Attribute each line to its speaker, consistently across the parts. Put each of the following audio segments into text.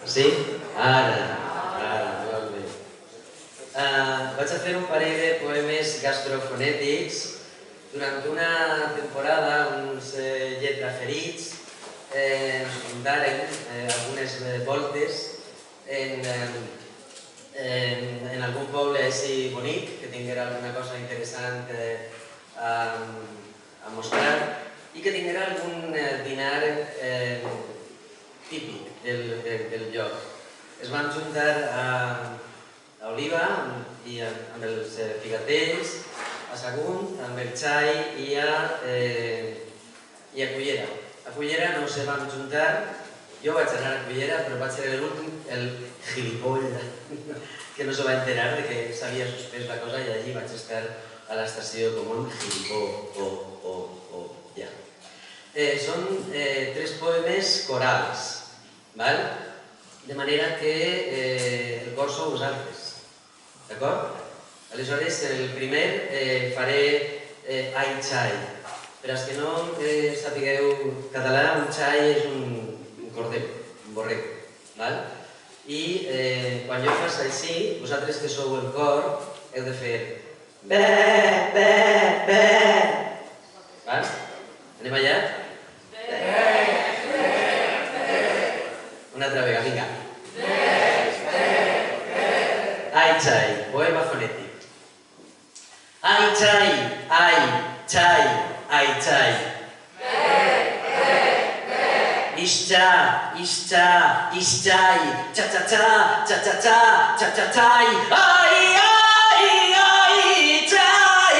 Speaker 1: Sí? Ara, molt bé. Vaig a fer un parell de poemes gastrofonètics. Durant una temporada, uns lletraferits fundaren algunes voltes en algun poble així bonic, que tinguera alguna cosa interessant a mostrar i que tinguera algun dinar típic del lloc. Es van juntar a Oliva i amb els figatells, a Sagunt, amb el xai i a Cullera. A Cullera no se van juntar, jo vaig anar a Cullera, però vaig ser l'últim, el gilipoll, que no se va enterar de que s'havia suspès la cosa i allí vaig estar a l'estació com un gilipó. Són 3 poemes corals, de manera que el cor sou vosaltres, d'acord? Aleshores, el primer faré ai xai. Per als que no sapigueu català, un xai és un corder, un borrec. I quan jo faig així, vosaltres que sou el cor, heu de fer be, be, be. Anem allà? Una altra vegada, vinga. Ai xai, poema fonètic. Ai xai, ai xai, ai xai. Ischa, ischa, ischai, cha cha cha, cha cha cha, cha cha chai. Ai, ai, ai, chai.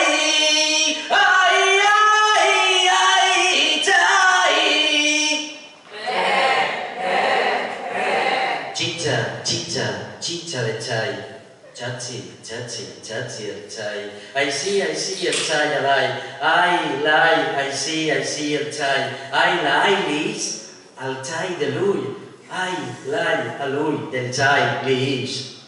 Speaker 1: Ai, ai, ai, chai. Chicha, chicha, chicha de chai. Chachi, chachi, chachi el chai. Ai sí, el chai a l'ai. Ai, l'ai, ai sí, el chai. Ai, l'ai, lis. Al xai de l'ull, ai, l'ai, a l'ull del xai, l'ix.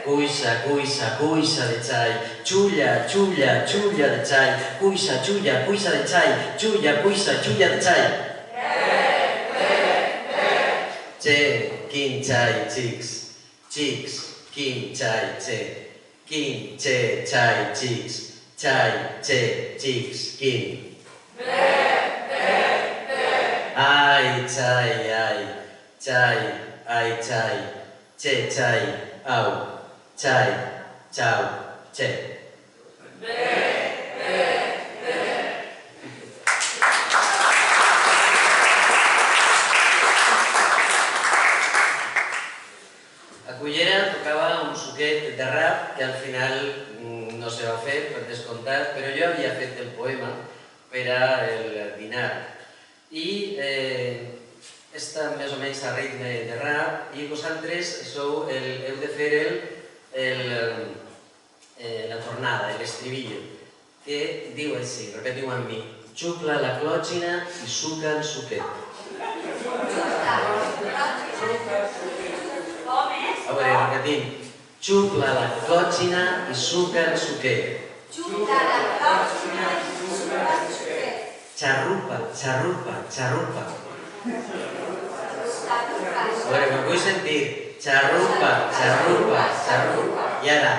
Speaker 1: Cuixa, cuixa, cuixa de xai, xulla, xulla, xulla de xai, cuixa, xulla, cuixa de xai, xulla, cuixa, xulla de xai. Che, quin xai, xics, xics, quin xai, che, quin, che, xai, xics, xai, che, xics, quin. Ai, xai, ai, xai, ai, xai, che, xai, au, xai, xau, che. A Cullera tocava un suquet de rap que al final no se va fer, per descomptat, però jo havia fet el poema per al dinar. I està més o menys a ritme de rap i vosaltres heu de fer la tornada, l'estribillo, que diu així, repetiu amb mi: xucla la clòtxina i suca el suquet. A veure, repetim: xucla la clòtxina i suca el suquet. Xucla la clòtxina i suca el suquet. Xarrupa, xarrupa, xarrupa. A veure, m'ho vull sentir. Xarrupa, xarrupa, xarrupa. I ara.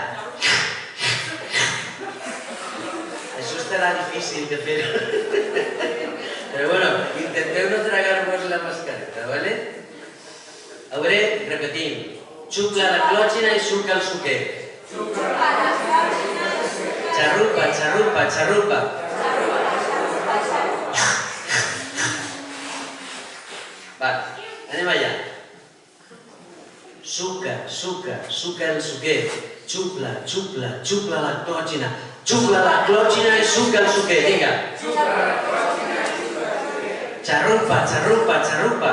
Speaker 1: Això estarà difícil de fer. Però bueno, intenteu no tragar-vos la mascareta, ¿vale? A veure, repetim. Xucla la clòtxina i suca el suquet. Xarrupa, xarrupa, xarrupa. Va, anem allà. Suca, suca, suca el suquet. Xupla, xupla, xupla la clòtxina. Xupla la clòtxina i suca el suquet, vinga. Xarrupa, xarrupa, xarrupa.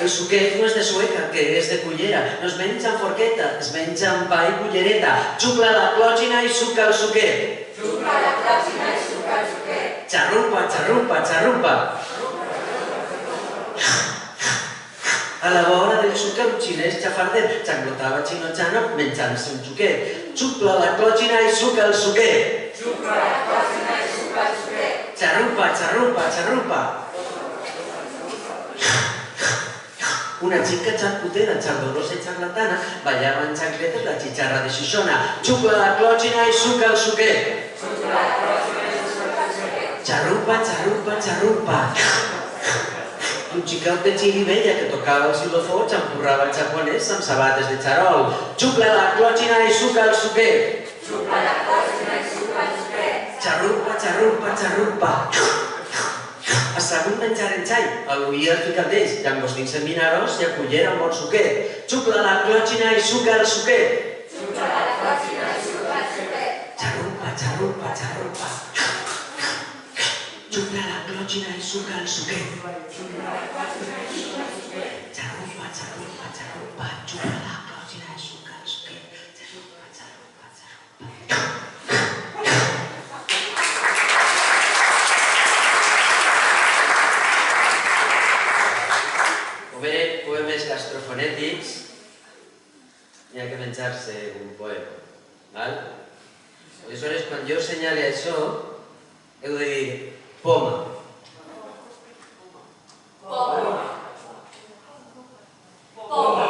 Speaker 1: El suquet no és de Sueca, que és de Cullera. No es menja amb forqueta, es menja amb pa i cullereta. Xupla la clòtxina i suca el suquet. Xupla la clòtxina i suca el suquet. Xarrupa, xarrupa, xarrupa. A la vora del suquet un xinès xafarder xanglotava xino-xano menjant-se un suquet. Xupla la clòtxina i suca el suquet. Xupla la clòtxina i suca el suquet. Xarrupa, xarrupa, xarrupa. Una chica charcutera, chardolosa y charlatana bailaba en chancletas la chicharra de Xixona. Xucla la clòchina i suca el suquet. Xarrupa, xarrupa, xarrupa. Un xicot de Xirivella que tocava el xilofó xampurrava el japonès amb sabates de xarol. Xucla la clòchina i suca el suquet. Xarrupa, xarrupa, xarrupa. Assegut menjant en xai, al·luïa el ficadeix, llangostins en vinaros i acullera un bon suquet. Xucla la clòchina i suca el suquet. Xarrupa, xarrupa, xarrupa. Xucla la clòchina i suca el suquet. Xarrupa, xarrupa, xarrupa. Xucla la clòchina i suca el suquet. Xarrupa, xarrupa, xarrupa. Poemes gastrofonètics, n'hi ha que menjar-se un poema. Aleshores, quan jo assenyale això, heu de dir poma.
Speaker 2: Poma. Poma.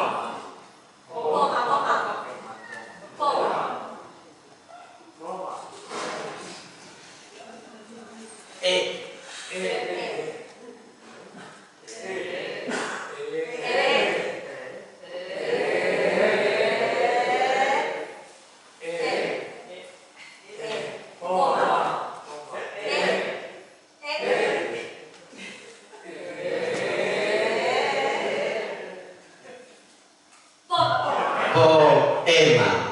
Speaker 2: Poma, poma. Poma. Poma.
Speaker 1: Poema.